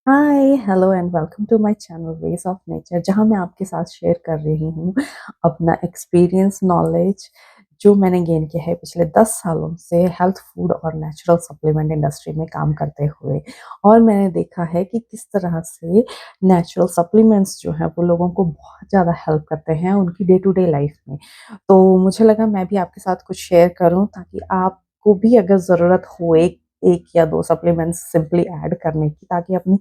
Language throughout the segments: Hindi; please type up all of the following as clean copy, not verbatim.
Hi hello and welcome to my channel ways of nature, जहां मैं आपके साथ शेयर कर रही हूँ अपना एक्सपीरियंस नॉलेज जो मैंने गेन किया है पिछले 10 सालों से हेल्थ फूड और नेचुरल सप्लीमेंट इंडस्ट्री में काम करते हुए। और मैंने देखा है कि किस तरह से नेचुरल सप्लीमेंट्स जो हैं वो लोगों को बहुत ज़्यादा हेल्प करते हैं उनकी डे टू डे लाइफ में। तो मुझे लगा मैं भी आपके साथ कुछ शेयर करूं ताकि आपको भी अगर ज़रूरत हो एक एक या दो सप्लीमेंट्स सिंपली ऐड करने की, ताकि अपनी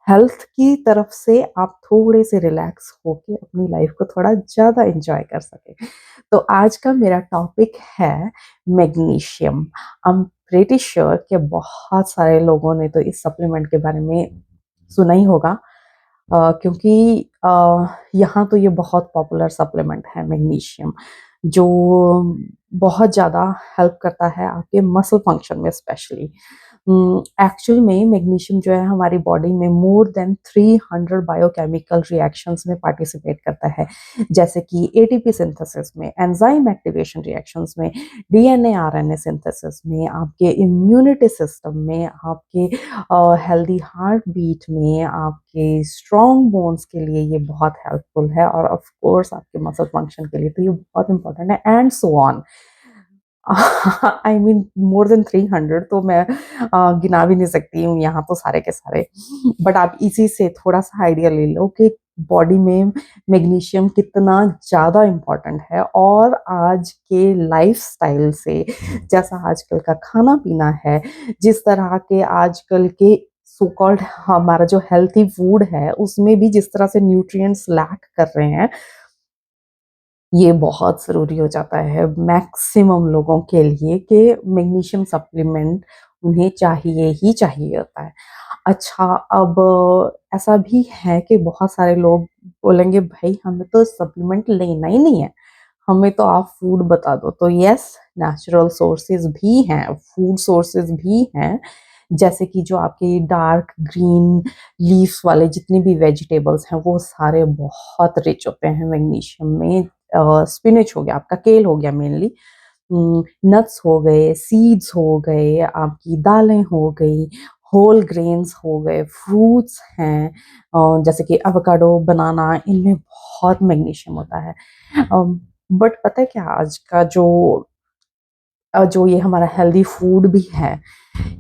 हेल्थ की तरफ से आप थोड़े से रिलैक्स होके अपनी लाइफ को थोड़ा ज़्यादा एंजॉय कर सकें। तो आज का मेरा टॉपिक है magnesium. I am pretty sure कि बहुत सारे लोगों ने तो इस सप्लीमेंट के बारे में सुना ही होगा, क्योंकि यहाँ तो ये बहुत पॉपुलर सप्लीमेंट है मैग्नीशियम, जो बहुत ज़्यादा हेल्प करता है आपके मसल फंक्शन में स्पेशली। एक्चुअल में मैग्नीशियम जो है हमारी बॉडी में मोर देन 300 बायोकेमिकल रिएक्शंस में पार्टिसिपेट करता है, जैसे कि एटीपी सिंथेसिस में, एंजाइम एक्टिवेशन रिएक्शंस में, डीएनए आरएनए सिंथेसिस में, आपके इम्यूनिटी सिस्टम में, आपके हेल्दी हार्ट बीट में, आपके स्ट्रॉन्ग बोन्स के लिए ये बहुत हेल्पफुल है, और ऑफ कोर्स आपके मसल फंक्शन के लिए तो ये बहुत इंपॉर्टेंट है, and so on. I mean more than 300 तो मैं गिना भी नहीं सकती हूँ यहाँ तो सारे के सारे। बट आप इसी से थोड़ा सा आइडिया ले लो कि बॉडी में मैग्नीशियम कितना ज़्यादा इम्पोर्टेंट है। और आज के लाइफस्टाइल से, जैसा आजकल का खाना पीना है, जिस तरह के आजकल के सो कॉल्ड हमारा जो हेल्थी फूड है उसमें भी जिस तरह से न्यूट्रिएंट्स लैक कर रहे हैं, ये बहुत ज़रूरी हो जाता है मैक्सिमम लोगों के लिए कि मैग्नीशियम सप्लीमेंट उन्हें चाहिए ही चाहिए होता है। अच्छा, अब ऐसा भी है कि बहुत सारे लोग बोलेंगे भाई हमें तो सप्लीमेंट लेना ही नहीं है, हमें तो आप फूड बता दो। तो यस, नेचुरल सोर्सेज भी हैं, फूड सोर्सेज भी हैं, जैसे कि जो आपके डार्क ग्रीन लीव्स वाले जितने भी वेजिटेबल्स हैं वो सारे बहुत रिच होते हैं मैग्नीशियम में। स्पिनच हो गया, आपका केल हो गया मेनली, नट्स हो गए, सीड्स हो गए, आपकी दालें हो गई, होल ग्रेन्स हो गए, फ्रूट्स हैं, जैसे कि एवोकाडो, बनाना, इनमें बहुत मैग्नीशियम होता है। बट पता है क्या, आज का जो ये हमारा हेल्दी फूड भी है,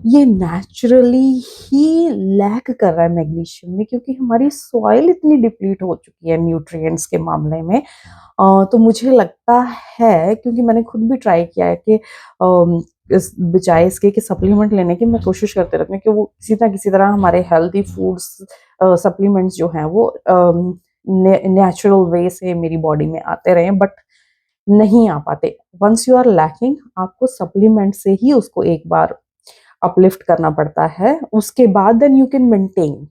ये नेचुरली ही लैक कर रहा है मैग्नीशियम में, क्योंकि हमारी सॉइल इतनी डिप्लीट हो चुकी है न्यूट्रिएंट्स के मामले में। तो मुझे लगता है, क्योंकि मैंने खुद भी ट्राई किया है कि इस बजाय इसके कि सप्लीमेंट लेने की, मैं कोशिश करते रहती हूँ कि वो किसी तरह हमारे हेल्दी फूड्स सप्लीमेंट्स जो हैं वो नेचुरल वे से मेरी बॉडी में आते रहें, बट नहीं आ पाते। वंस यू आर लैकिंग, आपको सप्लीमेंट से ही उसको एक बार अपलिफ्ट करना पड़ता है, उसके बाद देन यू कैन मेंटेन।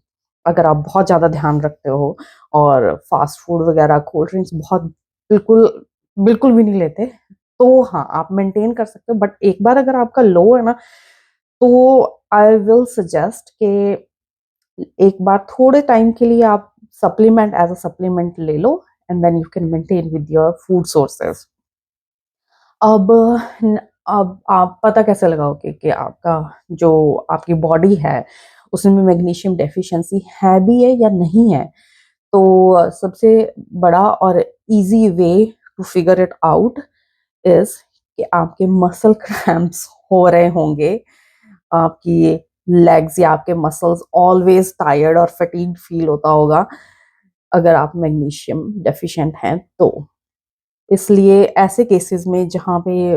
अगर आप बहुत ज़्यादा ध्यान रखते हो और फास्ट फूड वगैरह, कोल्ड ड्रिंक्स बहुत बिल्कुल बिल्कुल भी नहीं लेते, तो हाँ आप मेंटेन कर सकते हो। बट एक बार अगर आपका लो है ना, तो आई विल सजेस्ट कि एक बार थोड़े टाइम के लिए आप सप्लीमेंट एज अ सप्लीमेंट ले लो, and then you can maintain with your food sources. अब अब आप पता कैसे लगाओगे कि आपका जो आपकी बॉडी है उसमें मैग्नीशियम डेफिशिएंसी है भी है या नहीं है? तो सबसे बड़ा और easy way to figure it out is कि आपके मसल क्रैम्प्स हो रहे होंगे, आपकी लेग्स या आपके मसल्स ऑलवेज टायर्ड और फटीग्ड फील होता होगा अगर आप मैग्नीशियम डेफिशिएंट हैं तो। इसलिए ऐसे केसेस में जहाँ पे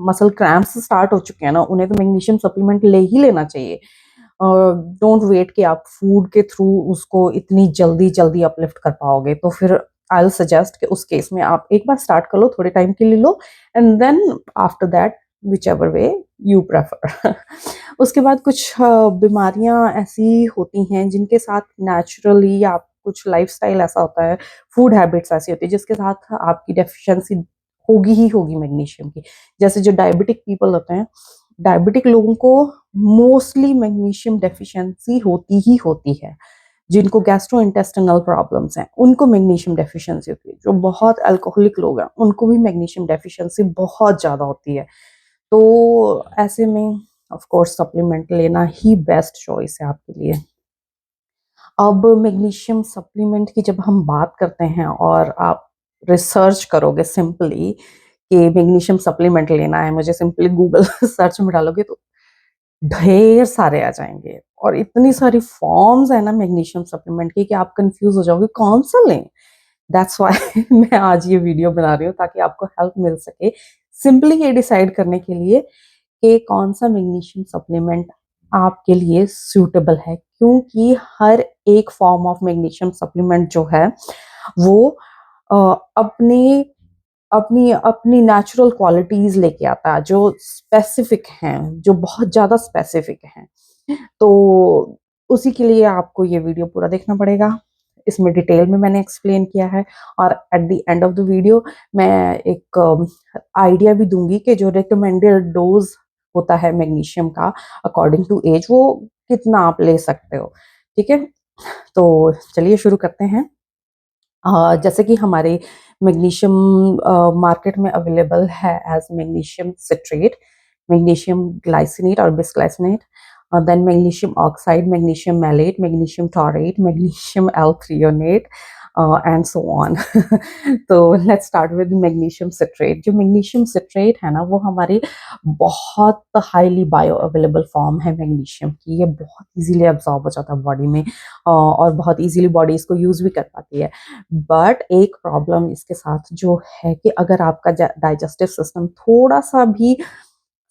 मसल क्रैम्प्स स्टार्ट हो चुके हैं ना, उन्हें तो मैग्नीशियम सप्लीमेंट ले ही लेना चाहिए। डोंट वेट कि आप फूड के थ्रू उसको इतनी जल्दी जल्दी अपलिफ्ट कर पाओगे, तो फिर आई विल सजेस्ट कि उस केस में आप एक बार स्टार्ट कर लो, थोड़े टाइम के लिए लो, and then after that whichever way you prefer. उसके बाद कुछ बीमारियां ऐसी होती हैं जिनके साथ नेचुरली आप कुछ लाइफस्टाइल ऐसा होता है, फूड हैबिट्स ऐसी होती है जिसके साथ आपकी डेफिशिएंसी होगी ही होगी मैग्नीशियम की। जैसे जो डायबिटिक पीपल होते हैं, डायबिटिक लोगों को मोस्टली मैग्नीशियम डेफिशिएंसी होती ही होती है। जिनको गैस्ट्रोइंटेस्टिनल प्रॉब्लम्स हैं उनको मैग्नीशियम डेफिशिएंसी होती है। जो बहुत अल्कोहलिक लोग हैं उनको भी मैग्नीशियम डेफिशिएंसी बहुत ज़्यादा होती है। तो ऐसे में ऑफ कोर्स सप्लीमेंट लेना ही बेस्ट चॉइस है आपके लिए। अब मैग्नीशियम सप्लीमेंट की जब हम बात करते हैं और आप रिसर्च करोगे सिंपली कि मैग्नीशियम सप्लीमेंट लेना है मुझे, सिंपली गूगल सर्च में डालोगे तो ढेर सारे आ जाएँगे और इतनी सारी फॉर्म्स है ना मैग्नीशियम सप्लीमेंट की कि आप कन्फ्यूज़ हो जाओगे कौन सा लें? दैट्स व्हाई मैं आज ये वीडियो बना रही हूँ ताकि आपको हेल्प मिल सके सिंपली ये डिसाइड करने के लिए कि कौन-सा मैग्नीशियम सप्लीमेंट आपके लिए सूटेबल है। क्योंकि हर एक फॉर्म ऑफ मैग्नीशियम सप्लीमेंट जो है वो अ, अपने अपनी अपनी नेचुरल क्वालिटीज़ लेके आता है जो स्पेसिफिक हैं, जो बहुत ज़्यादा स्पेसिफिक हैं। तो उसी के लिए आपको ये वीडियो पूरा देखना पड़ेगा। इसमें डिटेल में मैंने एक्सप्लेन किया है और at the end of the video मैं एक आइडिया भी दूँगी कि जो रिकमेंडेड डोज़ होता है मैग्नीशियम का अकॉर्डिंग टू ऐज वो कितना आप ले सकते हो। ठीक है? तो चलिए शुरू करते हैं। जैसे कि हमारे मैग्नीशियम मार्केट में अवेलेबल है as magnesium citrate, magnesium glycinate और bisglycinate, then magnesium oxide, magnesium malate, magnesium taurate, magnesium L-threonate and so on. तो let's start with magnesium citrate. जो मैग्नीशियम सिट्रेट है ना वो हमारी बहुत हाईली बायो अवेलेबल फॉर्म है मैग्नीशियम की। ये बहुत ईज़िली एब्ज़ॉर्ब हो जाता है बॉडी में और बहुत ईज़िली बॉडी इसको यूज़ भी कर पाती है। बट एक प्रॉब्लम इसके साथ जो है कि अगर आपका डाइजेस्टिव सिस्टम थोड़ा-सा भी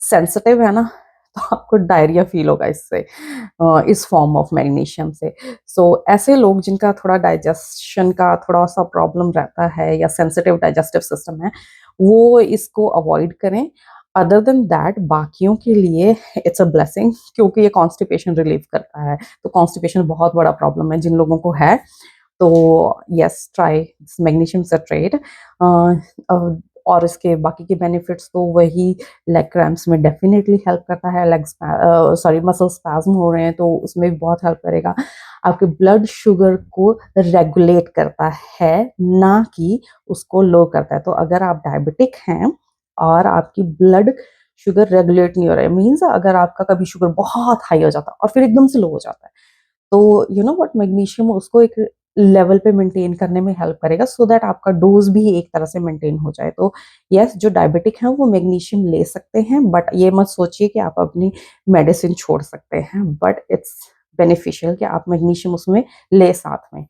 सेंसिटिव है ना, तो आपको डायरिया फ़ील होगा इससे इस फॉर्म ऑफ मैग्नीशियम से। सो ऐसे लोग जिनका थोड़ा डाइजेशन का थोड़ा-सा प्रॉब्लम रहता है या सेंसिटिव डाइजेस्टिव सिस्टम है, वो इसको अवॉइड करें। अदर देन दैट बाकियों के लिए इट्स अ ब्लेसिंग क्योंकि ये कॉन्स्टिपेशन रिलीव करता है। तो कॉन्स्टिपेशन बहुत बड़ा प्रॉब्लम है जिन लोगों को है तो yes try this magnesium citrate और इसके बाकी के बेनिफिट्स तो वही लेग क्रैम्प्स में डेफिनेटली हेल्प करता है सॉरी मसल स्पैज्म हो रहे हैं तो उसमें भी बहुत हेल्प करेगा आपके ब्लड शुगर को रेगुलेट करता है ना कि उसको लो करता है तो अगर आप डायबिटिक हैं और आपकी ब्लड शुगर रेगुलेट नहीं हो रहा है मीन्स अगर आपका कभी शुगर बहुत हाई हो जाता है और फिर एकदम से लो हो जाता है तो यू नो व्हाट मैग्नीशियम उसको एक लेवल पे मेंटेन करने में हेल्प करेगा सो दैट आपका डोज भी एक तरह से मेंटेन हो जाए तो यस जो डायबिटिक हैं वो मैग्नीशियम ले सकते हैं बट ये मत सोचिए कि आप अपनी मेडिसिन छोड़ सकते हैं बट इट्स बेनिफिशियल कि आप मैग्नीशियम उसमें ले साथ में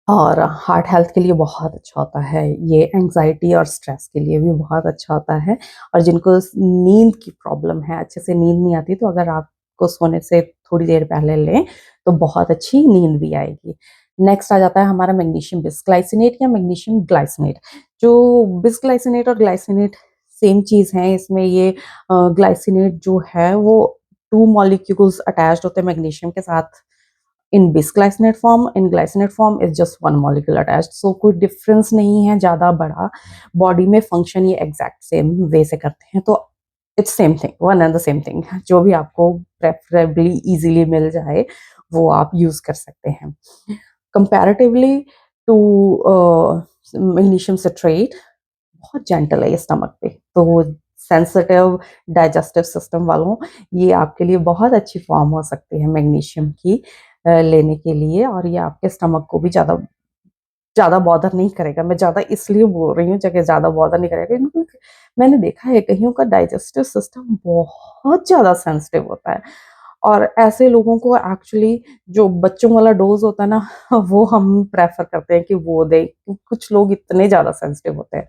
और हार्ट हेल्थ के लिए बहुत अच्छा होता है ये एंजाइटी और स्ट्रेस के लिए भी बहुत अच्छा होता है और जिनको नींद की प्रॉब्लम है अच्छे से नींद नहीं आती तो अगर आपको सोने से थोड़ी देर पहले लें तो बहुत अच्छी नींद भी आएगी नेक्स्ट आ जाता है हमारा मैग्नीशियम बिसग्लाइसिनेट या मैग्नीशियम ग्लाइसिनेट जो बिसग्लाइसिनेट और ग्लाइसिनेट सेम चीज़ है इसमें ये ग्लाइसिनेट जो है वो टू मॉलिक्यूल्स अटैच्ड होते हैं मैग्नीशियम के साथ in bisglycinate form in glycinate form is just one molecule attached so कोई डिफरेंस नहीं है ज़्यादा बड़ा बॉडी में फंक्शन ये एग्जैक्ट सेम वे से करते हैं तो it's same thing one and the same thing जो भी आपको प्रेफरेबली इजीली मिल जाए वो आप यूज कर सकते हैं कंपैरेटिवली टू मैग्नीशियम सिट्रेट बहुत जेंटल है ये स्टमक पे तो सेंसिटिव डाइजेस्टिव सिस्टम वालों ये आपके लिए बहुत अच्छी फॉर्म हो सकती है मैग्नीशियम की लेने के लिए और ये आपके स्टमक को भी ज़्यादा ज़्यादा बॉदर नहीं करेगा। मैं ज़्यादा इसलिए बोल रही हूँ जगह ज़्यादा बॉदर नहीं करेगा क्योंकि मैंने देखा है कईयों का डाइजेस्टिव सिस्टम बहुत ज़्यादा सेंसिटिव होता है और ऐसे लोगों को एक्चुअली जो बच्चों वाला डोज़ होता है ना वो हम प्रेफ़र करते हैं कि वो दें। कुछ लोग इतने ज़्यादा सेंसिटिव होते हैं,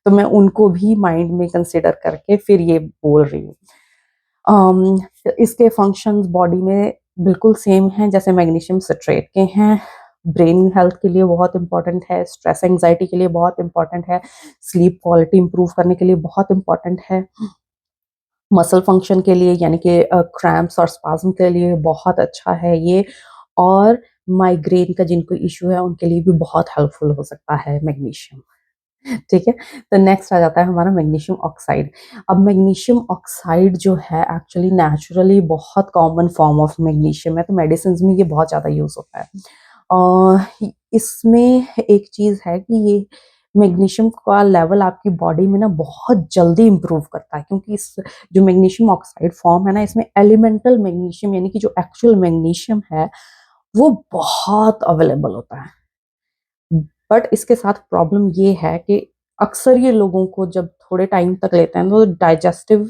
तो मैं उनको भी माइंड में कंसिडर करके फिर ये बोल रही हूँ। अम, इसके फंक्शंस बॉडी में बिल्कुल सेम हैं जैसे मैग्नीशियम सिट्रेट के हैं। ब्रेन हेल्थ के लिए बहुत इम्पोर्टेंट है, स्ट्रेस एंग्जायटी के लिए बहुत इम्पोर्टेंट है, स्लीप क्वालिटी इम्प्रूव करने के लिए बहुत इम्पोर्टेंट है, मसल फंक्शन के लिए यानी कि क्रैम्प्स और स्पाज़म के लिए बहुत अच्छा है ये और माइग्रेन का जिनको इश्यू है उनके लिए भी बहुत हेल्पफुल हो सकता है मैग्नीशियम। ठीक है? तो नेक्स्ट आ जाता है हमारा मैग्नीशियम ऑक्साइड। अब मैग्नीशियम ऑक्साइड जो है एक्चुअली नेचुरली बहुत कॉमन फॉर्म ऑफ मैग्नीशियम है, तो मेडिसिन्स में ये बहुत ज़्यादा यूज़ होता है। इसमें एक चीज़ है कि ये मैग्नीशियम का लेवल आपकी बॉडी में ना बहुत जल्दी इम्प्रूव करता है क्योंकि इस जो मैग्नीशियम ऑक्साइड फॉर्म है ना, इसमें एलिमेंटल मैग्नीशियम यानी कि जो एक्चुअल मैग्नीशियम है वो बहुत अवेलेबल होता है। बट इसके साथ प्रॉब्लम ये है कि अक्सर ये लोगों को जब थोड़े टाइम तक लेते हैं तो डाइजेस्टिव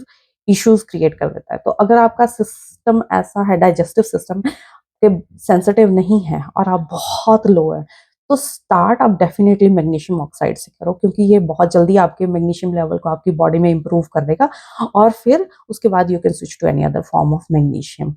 इश्यूज क्रिएट कर देता है। तो अगर आपका सिस्टम ऐसा है, डाइजेस्टिव सिस्टम के सेंसिटिव नहीं है और आप बहुत लो है, तो स्टार्ट आप डेफिनेटली मैग्नीशियम ऑक्साइड से करो, क्योंकि ये बहुत जल्दी आपके मैग्नीशियम लेवल को आपकी बॉडी में इंप्रूव कर देगा। और फिर उसके बाद you can switch to any other form of magnesium.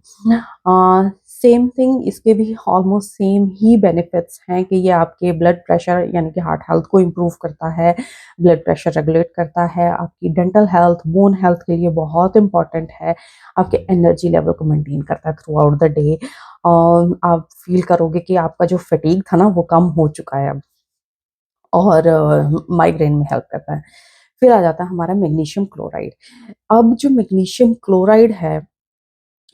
Same thing, इसके भी ऑलमोस्ट सेम ही बेनिफिट्स हैं कि ये आपके ब्लड प्रेशर यानी कि हार्ट हेल्थ को इम्प्रूव करता है, ब्लड प्रेशर रेगुलेट करता है, आपकी डेंटल हेल्थ, बोन हेल्थ के लिए बहुत इंपॉर्टेंट है, आपके एनर्जी लेवल को मेंटेन करता है थ्रू आउट द डे। आप फील करोगे कि आपका जो फटीग था ना वो कम हो चुका है अब, और माइग्रेन में हेल्प करता है। फिर आ जाता है हमारा मैग्नीशियम क्लोराइड। अब जो मैग्नीशियम क्लोराइड है,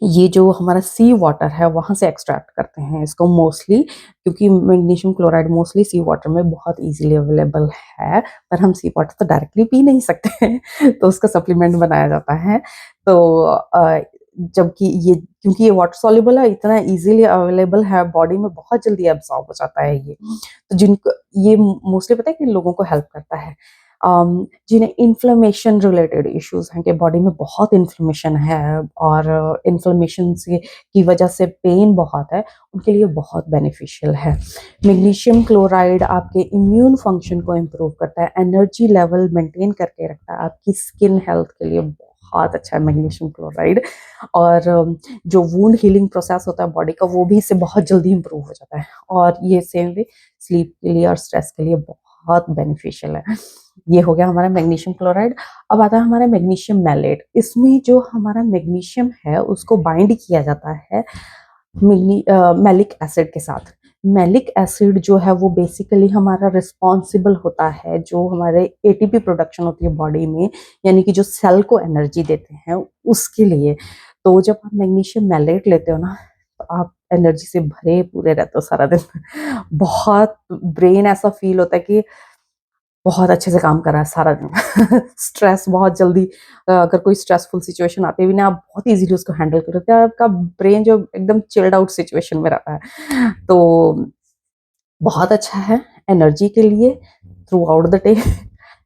ये जो हमारा सी वाटर है वहाँ से एक्सट्रैक्ट करते हैं इसको मोस्टली, क्योंकि मैग्नीशियम क्लोराइड मोस्टली सी वाटर में बहुत इजीली अवेलेबल है, पर हम सी वाटर तो डायरेक्टली पी नहीं सकते हैं तो उसका सप्लीमेंट बनाया जाता है। तो जबकि ये, क्योंकि ये वाटर सॉल्युबल है, इतना इजीली अवेलेबल है बॉडी में, बहुत जल्दी एब्सॉर्ब हो जाता है ये। तो जिनको ये मोस्टली पता है कि लोगों को हेल्प करता है, जिन्हें इन्फ्लेमेशन रिलेटेड इश्यूज हैं कि बॉडी में बहुत इन्फ्लेमेशन है और इन्फ्लेमेशन से की वजह से पेन बहुत है, उनके लिए बहुत बेनिफिशियल है। मैग्नीशियम क्लोराइड आपके इम्यून फंक्शन को इम्प्रूव करता है, एनर्जी लेवल मेंटेन करके रखता है, आपकी स्किन हेल्थ के लिए बहुत अच्छा है मैग्नीशियम क्लोराइड। और जो वुंड हीलिंग प्रोसेस होता है बॉडी का, वो भी इससे बहुत जल्दी इम्प्रूव हो जाता है। और ये सेम वे स्लीप के लिए और स्ट्रेस के लिए बहुत बेनिफिशियल है। ये हो गया हमारा मैग्नीशियम क्लोराइड। अब आता है हमारा मैग्नीशियम मैलेट। इसमें जो हमारा मैग्नीशियम है उसको बाइंड किया जाता है मैलिक एसिड के साथ। मैलिक एसिड जो है वो बेसिकली हमारा रिस्पॉन्सिबल होता है, जो हमारे एटीपी प्रोडक्शन होती है बॉडी में, यानी कि जो सेल को एनर्जी देते हैं उसके लिए। तो जब आप मैग्नीशियम मैलेट लेते हो ना, तो आप एनर्जी से भरे पूरे रहते हो सारा दिन बहुत ब्रेन ऐसा फील होता है कि बहुत अच्छे से काम कर रहा है सारा दिन स्ट्रेस बहुत जल्दी, अगर कोई स्ट्रेसफुल सिचुएशन आती है भी ना, आप बहुत इजीली उसको हैंडल कर लेते हैं। आपका ब्रेन जो एकदम चिल्ड आउट सिचुएशन में रहता है, तो बहुत अच्छा है एनर्जी के लिए through out the day.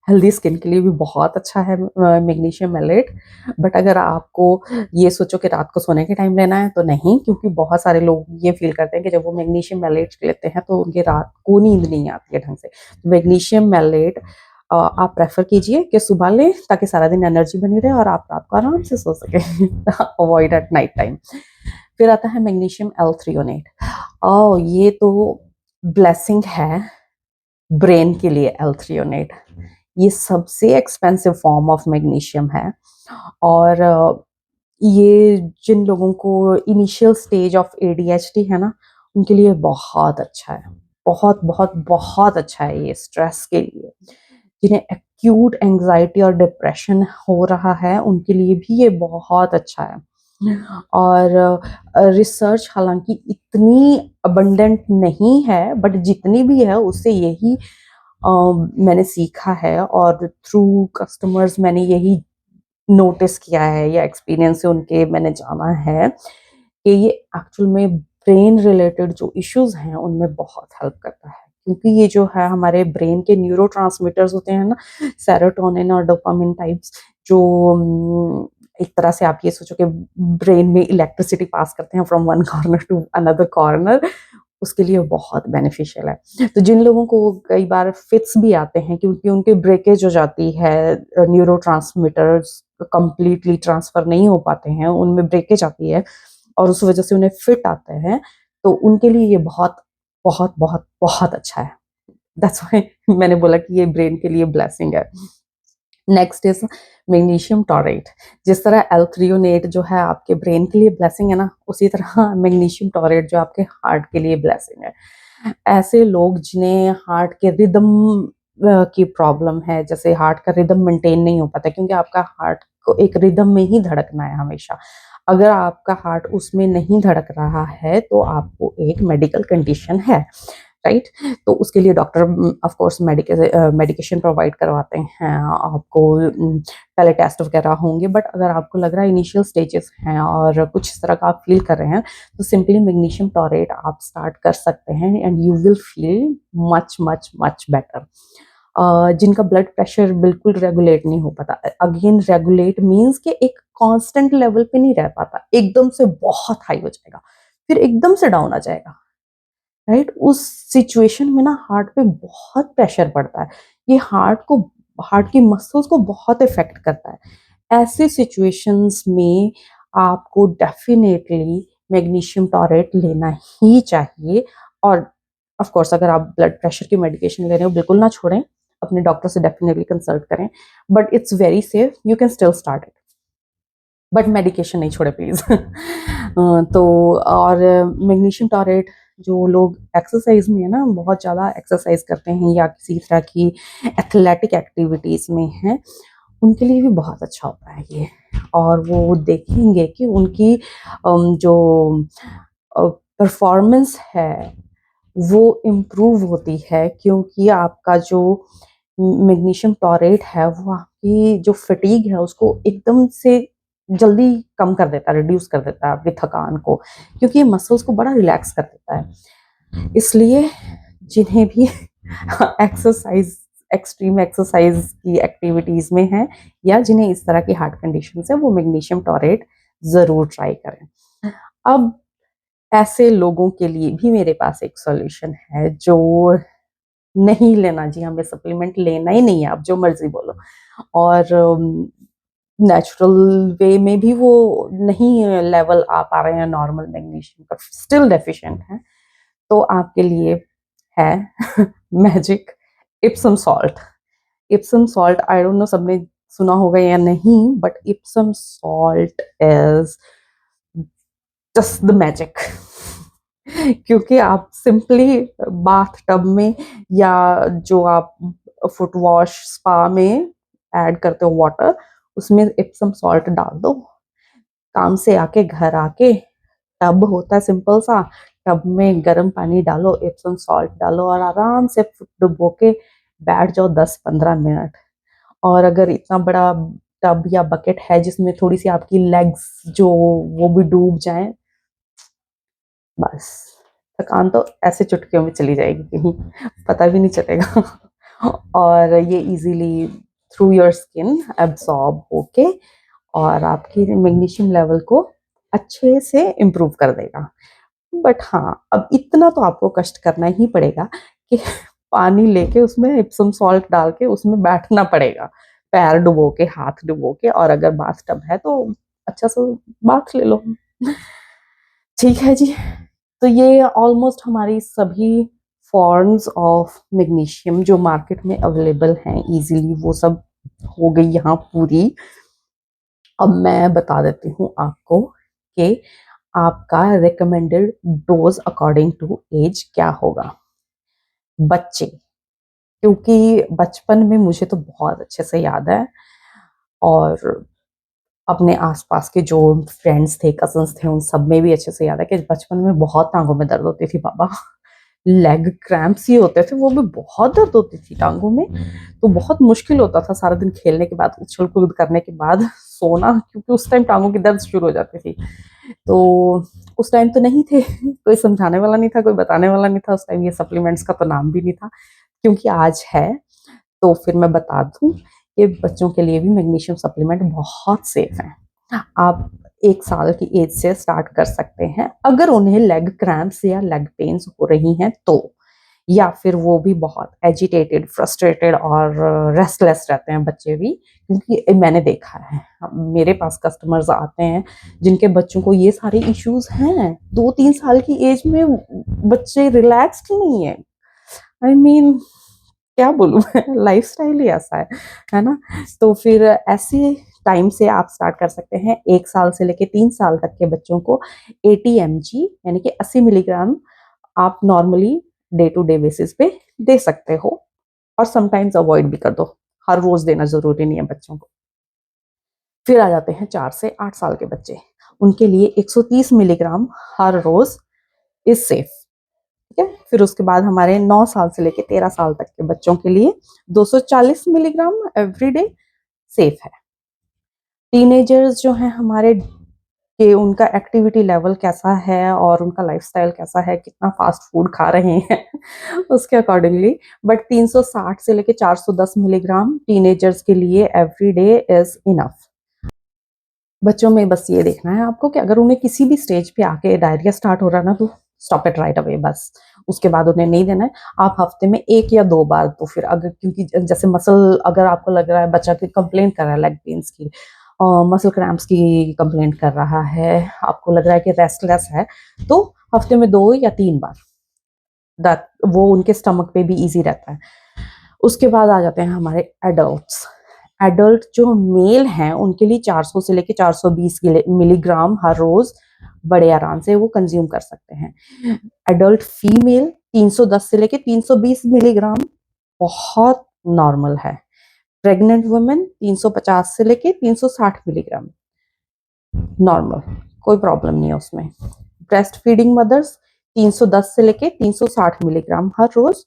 Healthy skin के लिए भी बहुत अच्छा है मैग्नीशियम मैलेट। बट अगर आपको ये सोचो कि रात को सोने के टाइम लेना है तो नहीं, क्योंकि बहुत सारे लोग ये फील करते हैं कि जब वो मैग्नीशियम मैलेट लेते हैं तो उनके रात को नींद नहीं आती है ढंग से। तो मैग्नीशियम मैलेट आप प्रेफर कीजिए कि सुबह लें, ताकि सारा दिन एनर्जी बनी रहे और आप रात को आराम से सो सके अवॉइड एट नाइट टाइम। फिर आता है मैग्नीशियम L-थ्रियोनेट। ये तो ब्लेसिंग है ब्रेन के लिए। L-थ्रियोनेट ये सबसे एक्सपेंसिव फॉर्म ऑफ मैग्नीशियम है, और ये जिन लोगों को इनिशियल स्टेज ऑफ ADHD है ना, उनके लिए बहुत अच्छा है। बहुत बहुत बहुत अच्छा है ये स्ट्रेस के लिए। जिन्हें एक्यूट एंजाइटी और डिप्रेशन हो रहा है उनके लिए भी ये बहुत अच्छा है। और रिसर्च हालांकि इतनी अबंडेंट नहीं है, बट जितनी भी है उससे यही मैंने सीखा है, और थ्रू कस्टमर्स मैंने यही नोटिस किया है या एक्सपीरियंस से उनके मैंने जाना है कि ये एक्चुअल में ब्रेन रिलेटेड जो इश्यूज हैं उनमें बहुत हेल्प करता है। क्योंकि ये जो है हमारे ब्रेन के न्यूरोट्रांसमीटर्स होते हैं ना, सेरोटोनिन और डोपामिन टाइप्स, जो एक तरह से आप ये सोचो कि ब्रेन में इलेक्ट्रिसिटी पास करते हैं from one corner to another corner, उसके लिए बहुत बेनिफिशियल है। तो जिन लोगों को कई बार फिट्स भी आते हैं क्योंकि उनके ब्रेकेज हो जाती है, न्यूरोट्रांसमीटर्स कंप्लीटली ट्रांसफर नहीं हो पाते हैं, उनमें ब्रेकेज आती है और उस वजह से उन्हें फिट आते हैं, तो उनके लिए ये बहुत बहुत बहुत बहुत अच्छा है। दैट्स व्हाई मैंने बोला कि ये ब्रेन के लिए ब्लेसिंग है। Next is magnesium torrid. जिस तरह L-थ्रियोनेट जो है आपके ब्रेन के लिए ब्लेसिंग है ना, उसी तरह मैग्नीशियम टॉरेट जो आपके हार्ट के लिए ब्लेसिंग है। ऐसे लोग जिन्हें हार्ट के रिदम की प्रॉब्लम है, जैसे हार्ट का रिदम मेंटेन नहीं हो पाता, क्योंकि आपका हार्ट को एक रिदम में ही धड़कना है हमेशा। अगर आपका हार्ट उसमें नहीं धड़क रहा है तो आपको एक मेडिकल कंडीशन है। राइट। तो उसके लिए doctor of course medication provide करवाते हैं आपको, पहले टेस्ट वगैरह होंगे। बट अगर आपको लग रहा है इनिशियल स्टेजेस हैं और कुछ इस तरह का आप फील कर रहे हैं, तो सिंपली मैग्नीशियम टॉरेट आप स्टार्ट कर सकते हैं and you will feel much much much better. जिनका ब्लड प्रेशर बिल्कुल रेगुलेट नहीं हो पाता, अगेन रेगुलेट मीन्स कि एक कांस्टेंट लेवल पे नहीं रह पाता, एकदम से बहुत हाई हो जाएगा फिर एकदम से डाउन आ जाएगा, राइट। उस सिचुएशन में ना हार्ट पे बहुत प्रेशर पड़ता है, ये हार्ट की मसल्स को बहुत इफेक्ट करता है। ऐसे सिचुएशंस में आपको डेफिनेटली मैग्नीशियम टॉरेट लेना ही चाहिए। और ऑफ कोर्स अगर आप ब्लड प्रेशर की मेडिकेशन ले रहे हो बिल्कुल ना छोड़ें, अपने डॉक्टर से डेफिनेटली कंसल्ट करें, but it's very safe, you can still start it, but medication नहीं छोड़े प्लीज। तो और मैग्नीशियम टॉरेट जो लोग एक्सरसाइज में है ना, बहुत ज़्यादा एक्सरसाइज करते हैं या किसी तरह की एथलेटिक एक्टिविटीज़ में हैं, उनके लिए भी बहुत अच्छा होता है ये। और वो देखेंगे कि उनकी जो परफॉर्मेंस है वो इम्प्रूव होती है, क्योंकि आपका जो मैग्नीशियम टॉरेट है वो आपकी जो फटीग है उसको एकदम से जल्दी कम कर देता है, रिड्यूस कर देता है आपकी थकान को, क्योंकि ये मसल्स को बड़ा रिलैक्स कर देता है। इसलिए जिन्हें भी एक्सरसाइज, एक्सट्रीम एक्सरसाइज की एक्टिविटीज में है या जिन्हें इस तरह की हार्ट कंडीशन है, वो मैग्नीशियम टॉरेट जरूर ट्राई करें। अब ऐसे लोगों के लिए भी मेरे पास एक सॉल्यूशन है जो नहीं लेना, जी हमें सप्लीमेंट लेना ही नहीं है, आप जो मर्जी बोलो, और नेचुरल वे में भी वो नहीं लेवल आ पा रहे हैं नॉर्मल मैग्नीशियम का, स्टिल डेफिशिएंट है, तो आपके लिए है magic Epsom salt. Epsom salt, I don't know सबने सुना होगा या नहीं, but Epsom salt is just the magic. क्योंकि आप सिंपली बाथ टब में या जो आप फुट वॉश स्पा में ऐड करते हो वाटर, उसमें इप्सम सॉल्ट डाल दो, काम से आके घर आके टब होता है सिंपल सा, टब में गर्म पानी डालो, इप्सम सॉल्ट डालो और आराम से डुबो के बैठ जाओ 10-15 मिनट। और अगर इतना बड़ा टब या बकेट है जिसमें थोड़ी सी आपकी लेग्स जो वो भी डूब जाए, बस थकान तो ऐसे चुटकियों में चली जाएगी, कहीं पता भी नहीं चलेगा। और ये easily through your skin absorb होके और आपकी मैग्नीशियम लेवल को अच्छे से इम्प्रूव कर देगा। बट हाँ, अब इतना तो आपको कष्ट करना ही पड़ेगा कि पानी लेके उसमें इप्सम सॉल्ट डाल के उसमें बैठना पड़ेगा, पैर डुबो के, हाथ डुबो के, और अगर बाथ टब है तो अच्छा सा बाथ ले लो। ठीक है जी। तो ये ऑलमोस्ट हमारी सभी फॉर्म्स ऑफ मैग्नीशियम जो मार्केट में अवेलेबल हैं इजीली, वो सब हो गई यहाँ पूरी। अब मैं बता देती हूँ आपको कि आपका recommended dose according to age क्या होगा। बच्चे, क्योंकि बचपन में मुझे तो बहुत अच्छे से याद है, और अपने आसपास के जो फ्रेंड्स थे, कजन्स थे, उन सब में भी अच्छे से याद है कि बचपन में बहुत टांगों में दर्द होती थी बाबा। लेग क्रैम्प्स ही होते थे, वो भी बहुत दर्द होती थी टांगों में, तो बहुत मुश्किल होता था सारा दिन खेलने के बाद, उछल कूद करने के बाद सोना, क्योंकि उस टाइम टांगों की दर्द शुरू हो जाती थी। तो उस टाइम तो नहीं थे, कोई समझाने वाला नहीं था, कोई बताने वाला नहीं था, उस टाइम ये सप्लीमेंट्स का तो नाम भी नहीं था, क्योंकि आज है। तो फिर मैं बता दूं कि बच्चों के लिए भी मैग्नीशियम सप्लीमेंट बहुत सेफ है। आप 1 साल की एज से स्टार्ट कर सकते हैं, अगर उन्हें लेग क्रैम्प्स या लेग पेन्स हो रही हैं तो, या फिर वो भी बहुत एजिटेटेड, फ्रस्ट्रेटेड और रेस्टलेस रहते हैं बच्चे भी, क्योंकि मैंने देखा है मेरे पास कस्टमर्स आते हैं जिनके बच्चों को ये सारे इश्यूज हैं, 2-3 साल की एज में बच्चे रिलैक्स्ड नहीं है। आई मीन क्या बोलूं मैं, लाइफस्टाइल ही ऐसा है ना। तो फिर ऐसे टाइम से आप स्टार्ट कर सकते हैं। 1 साल से लेके 3 साल तक के बच्चों को 80 mg यानी कि 80 मिलीग्राम आप normally day to day basis पे दे सकते हो, और समटाइम्स अवॉइड भी कर दो, हर रोज देना जरूरी नहीं है बच्चों को। फिर आ जाते हैं 4 से 8 साल के बच्चे, उनके लिए 130 मिलीग्राम हर रोज इज सेफ। ठीक है। फिर उसके बाद हमारे 9 साल से लेके 13 साल तक के बच्चों के लिए 240 मिलीग्राम एवरी डे सेफ है। टीनेजर्स जो हैं हमारे, कि उनका एक्टिविटी लेवल कैसा है और उनका लाइफस्टाइल कैसा है, कितना फास्ट फूड खा रहे हैं उसके अकॉर्डिंगली, बट 360 से लेके 410 मिलीग्राम टीनेजर्स के लिए एवरी डे इज इनफ। बच्चों में बस ये देखना है आपको कि अगर उन्हें किसी भी स्टेज पे आके डायरिया स्टार्ट हो रहा है ना, तो स्टॉप इट राइट अवे बस। उसके बाद उन्हें नहीं देना है। आप हफ्ते में 1 या 2 बार, तो फिर अगर, क्योंकि जैसे मसल, अगर आपको लग रहा है बच्चा की कंप्लेंट कर रहा है लेग पेन्स की, मसल क्रैम्प्स की कंप्लेंट कर रहा है, आपको लग रहा है कि रेस्टलेस है, तो हफ्ते में 2 या 3 बार, दैट वो उनके स्टमक पे भी इजी रहता है। उसके बाद आ जाते हैं हमारे एडल्ट्स। एडल्ट जो मेल हैं उनके लिए 400 से लेके 420 मिलीग्राम हर रोज बड़े आराम से वो कंज्यूम कर सकते हैं। एडल्ट फीमेल 310 से लेके 320 मिलीग्राम बहुत नॉर्मल है। प्रेग्नेंट वुमेन 350 से लेके 360 मिलीग्राम नॉर्मल, कोई प्रॉब्लम नहीं है उसमें। ब्रेस्ट फीडिंग मदर्स 310 से लेके 360 मिलीग्राम हर रोज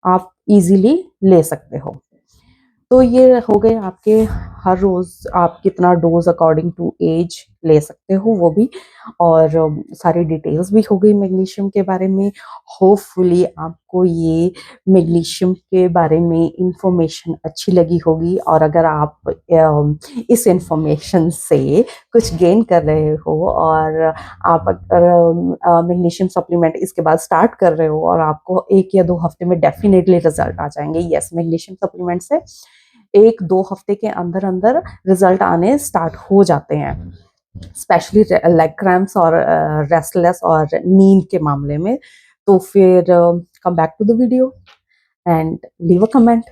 आप इजीली ले सकते हो। तो ये हो गए आपके, हर रोज आप कितना डोज अकॉर्डिंग टू एज ले सकते हो वो भी, और सारी डिटेल्स भी हो गई मैग्नीशियम के बारे में। होपफुली आपको ये मैग्नीशियम के बारे में इंफॉर्मेशन अच्छी लगी होगी, और अगर आप इस इंफॉर्मेशन से कुछ गेन कर रहे हो और आप अगर मैग्नीशियम सप्लीमेंट इसके बाद स्टार्ट कर रहे हो, और आपको 1 या 2 हफ्ते में डेफिनेटली रिजल्ट आ जाएंगे। यस, मैग्नीशियम सप्लीमेंट से 1-2 हफ्ते के अंदर अंदर रिजल्ट आने स्टार्ट हो जाते हैं, स्पेशली लेग क्रैम्प्स और रेस्टलेस और नींद के मामले में। तो फिर come back to the video and leave a comment,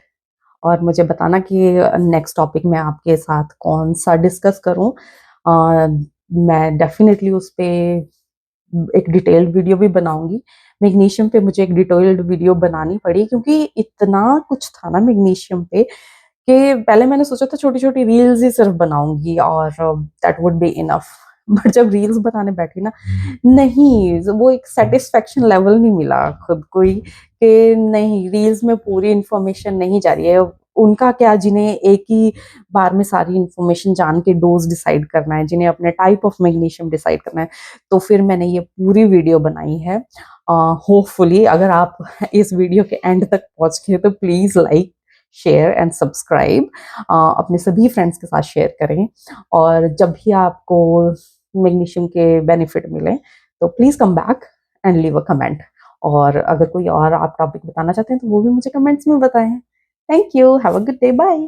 और मुझे बताना कि नेक्स्ट टॉपिक में आपके साथ कौन सा डिस्कस करूं। मैं डेफिनेटली उस पे एक डिटेल्ड वीडियो भी बनाऊंगी। मैग्नीशियम पे मुझे एक डिटेल्ड वीडियो बनानी पड़ी, क्योंकि इतना कुछ था ना मैग्नीशियम पे, कि पहले मैंने सोचा था छोटी-छोटी रील्स ही सिर्फ बनाऊँगी और that would be enough. But जब रील्स बनाने बैठी ना, नहीं, वो एक सैटिस्फैक्शन लेवल नहीं मिला खुद को ही, कि नहीं, रील्स में पूरी इन्फॉर्मेशन नहीं जा रही है। उनका क्या, जिन्हें एक ही बार में सारी इन्फॉर्मेशन जान के डोज़ डिसाइड करना है, जिन्हें अपने टाइप ऑफ मैग्नीशियम डिसाइड करना है, तो फिर मैंने ये पूरी वीडियो बनाई है। होपफुली अगर आप इस वीडियो के एंड तक पहुँच गए तो please like, share and subscribe, अपने सभी फ्रेंड्स के साथ शेयर करें। और जब भी आपको मैग्नीशियम के बेनिफिट मिले तो please come back and leave a comment, और अगर कोई और आप टॉपिक बताना चाहते हैं तो वो भी मुझे कमेंट्स में बताएं। Thank you, have a good day, bye.